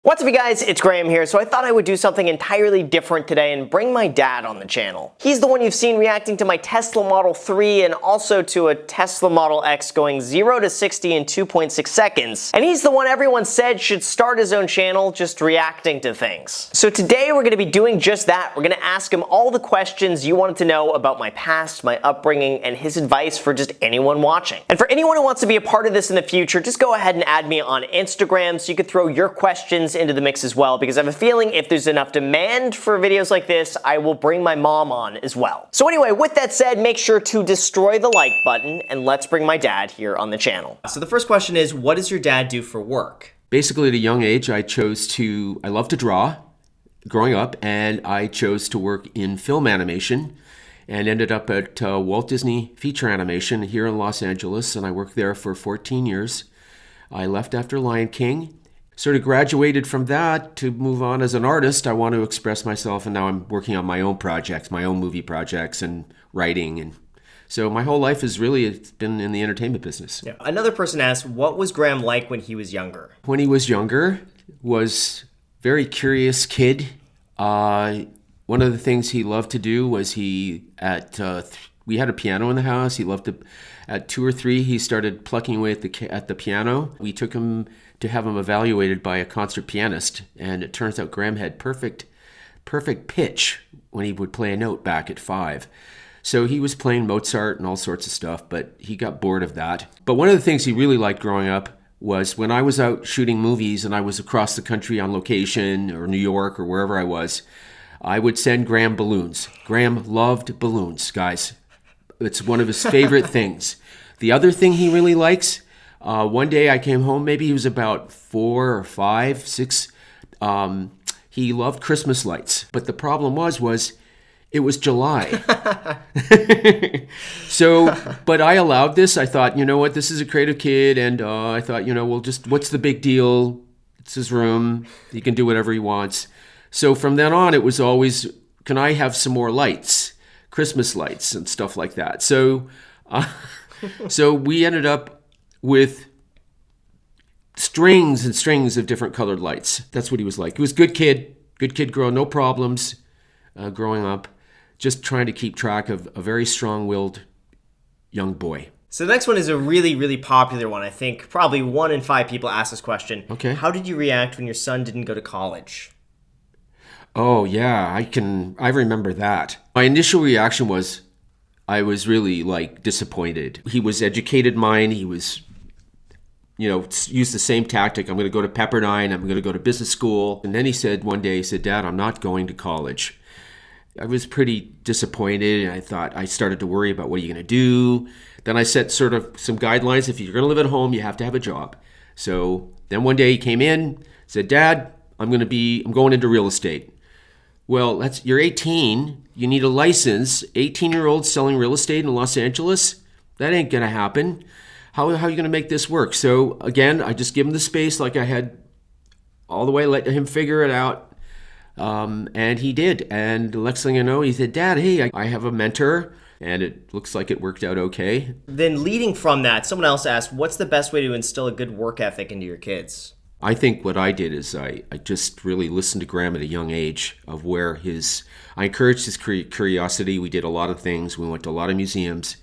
What's up, you guys? It's Graham here. So I thought I would do something entirely different today and bring my dad on the channel. He's the one you've seen reacting to my Tesla Model 3 and also to a Tesla Model X going 0 to 60 in 2.6 seconds. And he's the one everyone said should start his own channel just reacting to things. So today we're going to be doing just that. We're going to ask him all the questions you wanted to know about my past, my upbringing, and his advice for just anyone watching. And for anyone who wants to be a part of this in the future, just go ahead and add me on Instagram so you can throw your questions into the mix as well, because I have a feeling if there's enough demand for videos like this, I will bring my mom on as well. So anyway, with that said, make sure to destroy the like button and let's bring my dad here on the channel. So the first question is, what does your dad do for work? Basically, at a young age, I love to draw growing up, and I chose to work in film animation and ended up at Walt Disney Feature Animation here in Los Angeles, and I worked there for 14 years. I left after Lion King. Sort of graduated from that to move on as an artist. I want to express myself, and now I'm working on my own projects, my own movie projects and writing. And so my whole life has really been in the entertainment business. Yeah. Another person asked, what was Graham like when he was younger? When he was younger, was very curious kid. One of the things he loved to do was we had a piano in the house. He loved to, at 2 or 3, he started plucking away at the piano. We took him to have him evaluated by a concert pianist, and it turns out Graham had perfect pitch when he would play a note back at 5. So he was playing Mozart and all sorts of stuff, but he got bored of that. But one of the things he really liked growing up was when I was out shooting movies and I was across the country on location, or New York or wherever I was, I would send Graham balloons. Graham loved balloons, guys. It's one of his favorite things. The other thing he really likes, one day I came home, maybe he was about 4 or 5, 6. He loved Christmas lights, but the problem was it was July. But I allowed this. I thought, you know what, this is a creative kid, and I thought, what's the big deal? It's his room. He can do whatever he wants. So from then on, it was always, can I have some more lights? Christmas lights and stuff like that. So we ended up with strings and strings of different colored lights. That's what he was like. He was a good kid growing, no problems growing up, just trying to keep track of a very strong-willed young boy. So the next one is a really, really popular one. I think probably 1 in 5 people ask this question. Okay. How did you react when your son didn't go to college? Oh, yeah, I remember that. My initial reaction was, I was really disappointed. He was educated mind. He was, used the same tactic. I'm going to go to Pepperdine. I'm going to go to business school. And then he said one day, Dad, I'm not going to college. I was pretty disappointed. And I started to worry about what are you going to do? Then I set sort of some guidelines. If you're going to live at home, you have to have a job. So then one day he came in, said, Dad, I'm going into real estate. Well, you're 18. You need a license. 18-year-olds selling real estate in Los Angeles? That ain't going to happen. How are you going to make this work? So again, I just give him the space like I had all the way, let him figure it out. And he did. And the next thing I know, he said, Dad, hey, I have a mentor. And it looks like it worked out okay. Then leading from that, someone else asked, what's the best way to instill a good work ethic into your kids? I think what I did is I just really listened to Graham at a young age of I encouraged his curiosity. We did a lot of things. We went to a lot of museums.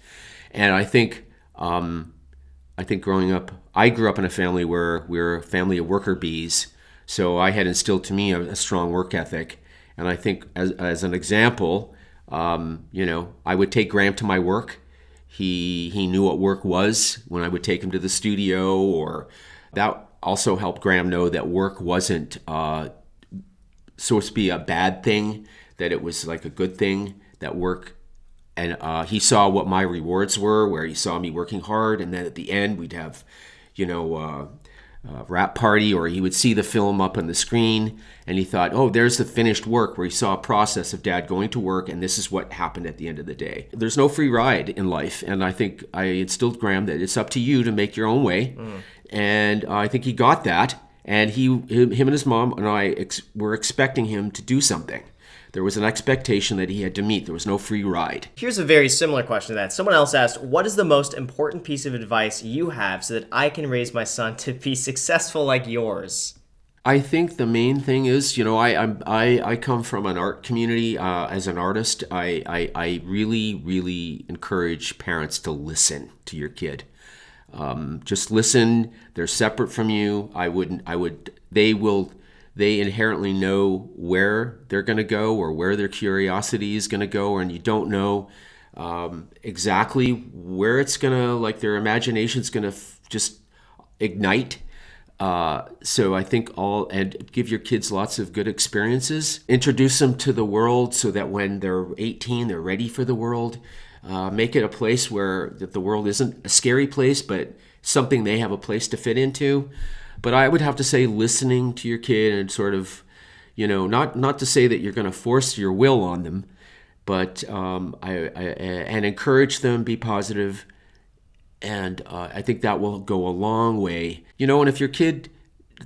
And I think growing up, I grew up in a family where we're a family of worker bees. So I had instilled to me a strong work ethic. And I think as an example, I would take Graham to my work. He knew what work was when I would take him to the studio, or that also helped Graham know that work wasn't supposed to be a bad thing, that it was like a good thing, that work. And he saw what my rewards were, where he saw me working hard. And then at the end, we'd have, wrap party, or he would see the film up on the screen. And he thought, oh, there's the finished work, where he saw a process of Dad going to work. And this is what happened at the end of the day. There's no free ride in life. And I think I instilled Graham that it's up to you to make your own way. And I think he got that. And him and his mom and I were expecting him to do something. There was an expectation that he had to meet. There was no free ride. Here's a very similar question to that. Someone else asked, what is the most important piece of advice you have so that I can raise my son to be successful like yours? I think the main thing is, I come from an art community. As an artist, I really encourage parents to listen to your kid. Just listen. They're separate from you. They inherently know where they're going to go or where their curiosity is going to go, and you don't know exactly where it's going to, like, their imagination's going to just ignite. So I think and give your kids lots of good experiences. Introduce them to the world so that when they're 18, they're ready for the world. Make it a place where that the world isn't a scary place, but something they have a place to fit into. But I would have to say listening to your kid and sort of, not to say that you're going to force your will on them, but and encourage them, be positive. And I think that will go a long way. And if your kid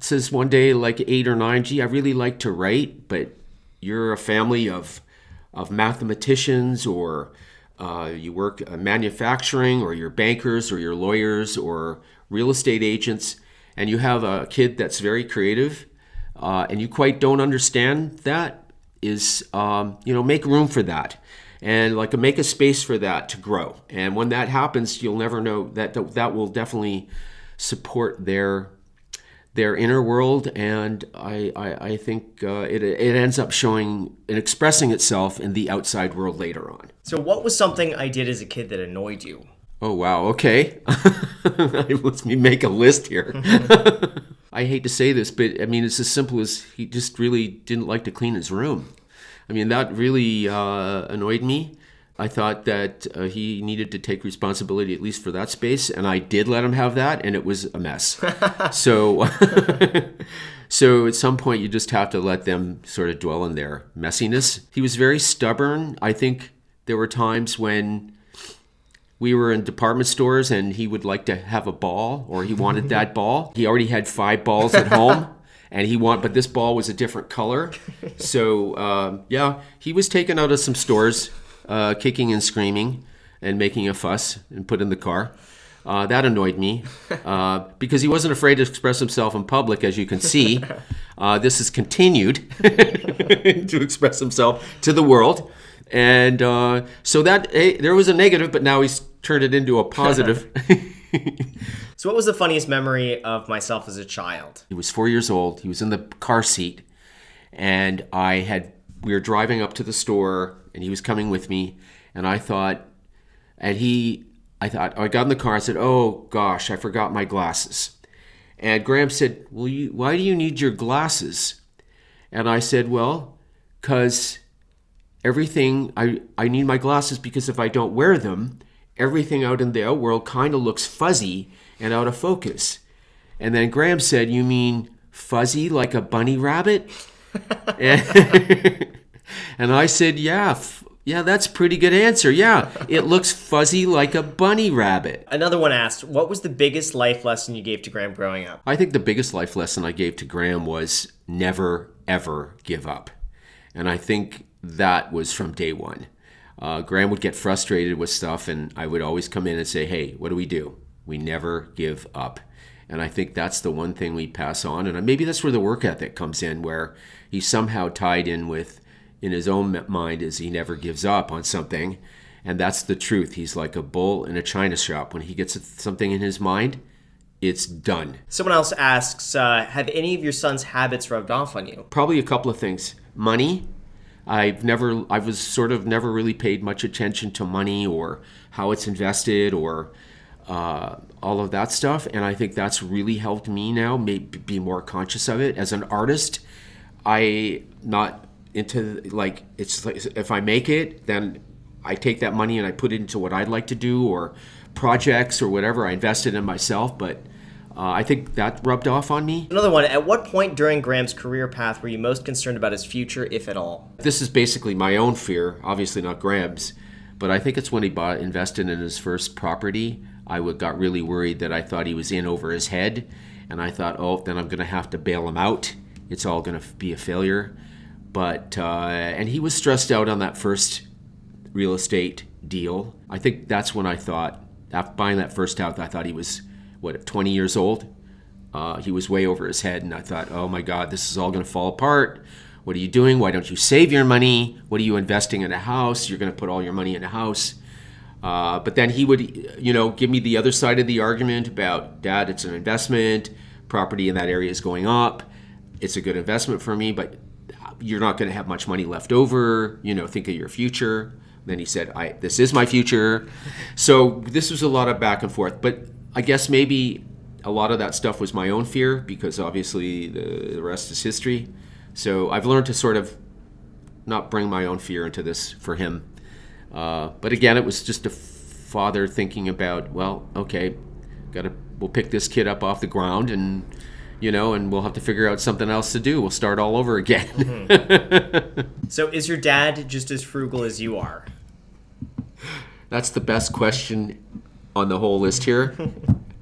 says one day, like 8 or 9, gee, I really like to write, but you're a family of mathematicians, or you work manufacturing, or you're bankers, or you're lawyers, or real estate agents, and you have a kid that's very creative, and you quite don't understand that, make room for that. And make a space for that to grow. And when that happens, you'll never know that will definitely support their inner world. And I think it ends up showing and expressing itself in the outside world later on. So what was something I did as a kid that annoyed you? Oh, wow. Okay. Let me make a list here. I hate to say this, but it's as simple as he just really didn't like to clean his room. That really annoyed me. I thought that he needed to take responsibility at least for that space, and I did let him have that, and it was a mess. So at some point, you just have to let them sort of dwell in their messiness. He was very stubborn. I think there were times when we were in department stores, and he would like to have a ball, or he wanted that ball. He already had 5 balls at home. But this ball was a different color. So, he was taken out of some stores, kicking and screaming and making a fuss and put in the car. That annoyed me because he wasn't afraid to express himself in public, as you can see. This has continued to express himself to the world. And so there was a negative, but now he's turned it into a positive. So what was the funniest memory of myself as a child? He was 4 years old. He was in the car seat, and we were driving up to the store, and he was coming with me, and I got in the car. I said, "Oh gosh, I forgot my glasses." And Graham said, "Well, why do you need your glasses?" And I said, "Well, because everything I need my glasses because if I don't wear them, everything out in the outworld kind of looks fuzzy and out of focus." And then Graham said, "You mean fuzzy like a bunny rabbit?" And I said, yeah, that's a pretty good answer. Yeah, it looks fuzzy like a bunny rabbit. Another one asked, what was the biggest life lesson you gave to Graham growing up? I think the biggest life lesson I gave to Graham was never, ever give up. And I think that was from day one. Graham would get frustrated with stuff, and I would always come in and say, "Hey, what do? We never give up." And I think that's the one thing we pass on. And maybe that's where the work ethic comes in, where he's somehow tied in his own mind, is he never gives up on something. And that's the truth. He's like a bull in a china shop. When he gets something in his mind, it's done. Someone else asks, have any of your son's habits rubbed off on you? Probably a couple of things. Money. I was sort of never really paid much attention to money or how it's invested or all of that stuff. And I think that's really helped me now be more conscious of it. As an artist, I not into it's like if I make it, then I take that money and I put it into what I'd like to do or projects or whatever. I invested in myself, but I think that rubbed off on me. Another one, at what point during Graham's career path were you most concerned about his future, if at all? This is basically my own fear, obviously not Graham's, but I think it's when he invested in his first property. I got really worried that I thought he was in over his head, and I thought, oh, then I'm going to have to bail him out. It's all going to be a failure. But and he was stressed out on that first real estate deal. I think that's when I thought, after buying that first house, I thought he was, 20 years old? He was way over his head, and I thought, oh my God, this is all going to fall apart. What are you doing? Why don't you save your money? What are you investing in a house? You're going to put all your money in a house. But then he would, give me the other side of the argument about, Dad, it's an investment. Property in that area is going up. It's a good investment for me, but you're not going to have much money left over. Think of your future. Then he said, this is my future. So this was a lot of back and forth. But I guess maybe a lot of that stuff was my own fear, because obviously the rest is history. So I've learned to sort of not bring my own fear into this for him. But again, it was just a father thinking about, well, okay, we'll pick this kid up off the ground, and and we'll have to figure out something else to do. We'll start all over again. Mm-hmm. So is your dad just as frugal as you are? That's the best question on the whole list here.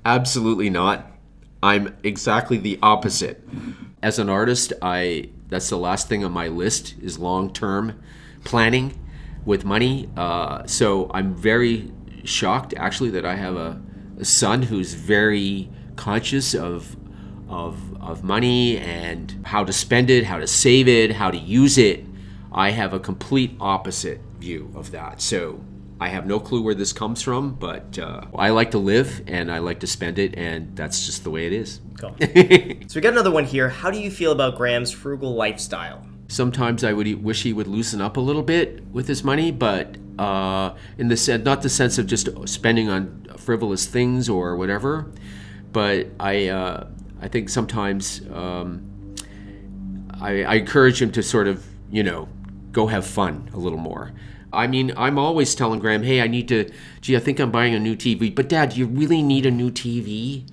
Absolutely not. I'm exactly the opposite. As an artist, that's the last thing on my list is long-term planning with money. So I'm very shocked, actually, that I have a son who's very conscious of money and how to spend it, how to save it, how to use it. I have a complete opposite view of that. So I have no clue where this comes from, but I like to live and I like to spend it, and that's just the way it is. Cool. So we got another one here. How do you feel about Graham's frugal lifestyle? Sometimes I would wish he would loosen up a little bit with his money, but in the not the sense of just spending on frivolous things or whatever, but I think sometimes I encourage him to sort of go have fun a little more. I mean, I'm always telling Graham, hey, I think I'm buying a new TV. But Dad, do you really need a new TV?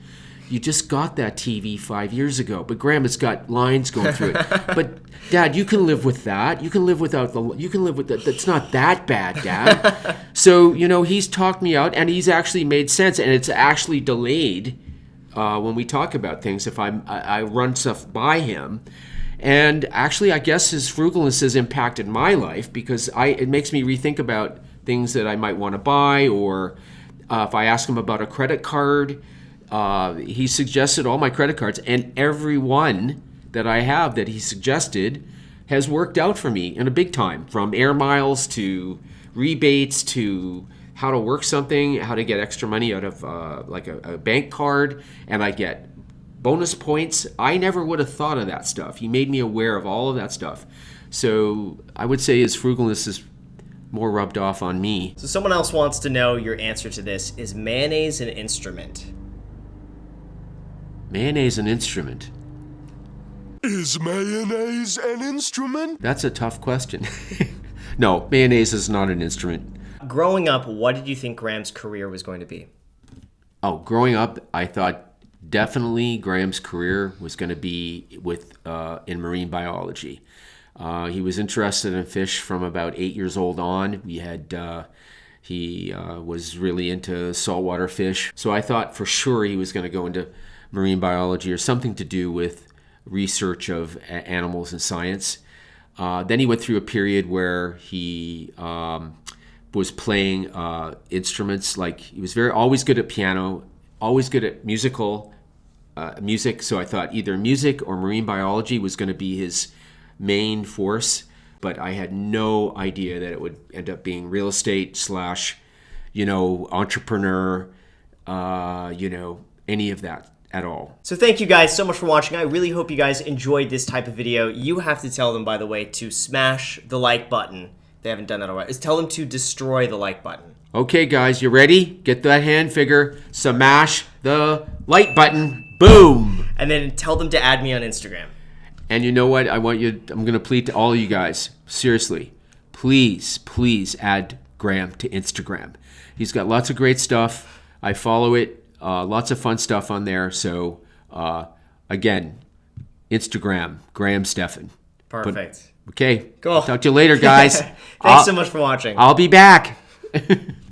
You just got that TV 5 years ago. But Graham, it's got lines going through it. But Dad, you can live with that. You can live with that. That's not that bad, Dad. So, he's talked me out, and he's actually made sense. And it's actually delayed when we talk about things if I run stuff by him. And actually, I guess his frugalness has impacted my life, because it makes me rethink about things that I might want to buy, or if I ask him about a credit card, he suggested all my credit cards, and every one that I have that he suggested has worked out for me in a big time, from air miles to rebates to how to work something, how to get extra money out of like a bank card, and I get bonus points. I never would have thought of that stuff. He made me aware of all of that stuff. So I would say his frugalness is more rubbed off on me. So someone else wants to know your answer to this. Is mayonnaise an instrument? Mayonnaise an instrument? Is mayonnaise an instrument? That's a tough question. No, mayonnaise is not an instrument. Growing up, what did you think Graham's career was going to be? Oh, growing up, I thought definitely Graham's career was going to be in marine biology. He was interested in fish from about 8 years old on. He was really into saltwater fish. So I thought for sure he was going to go into marine biology or something to do with research of animals and science. Then he went through a period where he was playing instruments. Like he was always good at piano, always good at music. So I thought either music or marine biology was going to be his main force. But I had no idea that it would end up being real estate / entrepreneur, any of that at all. So thank you guys so much for watching. I really hope you guys enjoyed this type of video. You have to tell them, by the way, to smash the like button. They haven't done that already. Tell them to destroy the like button. Okay, guys, you ready? Get that hand figure. Smash the like button. Boom. And then tell them to add me on Instagram. And you know what? I'm going to plead to all of you guys. Seriously, please add Graham to Instagram. He's got lots of great stuff. I follow it. Lots of fun stuff on there. So, again, Instagram, Graham Stephan. Perfect. Okay. Cool. Talk to you later, guys. Thanks so much for watching. I'll be back.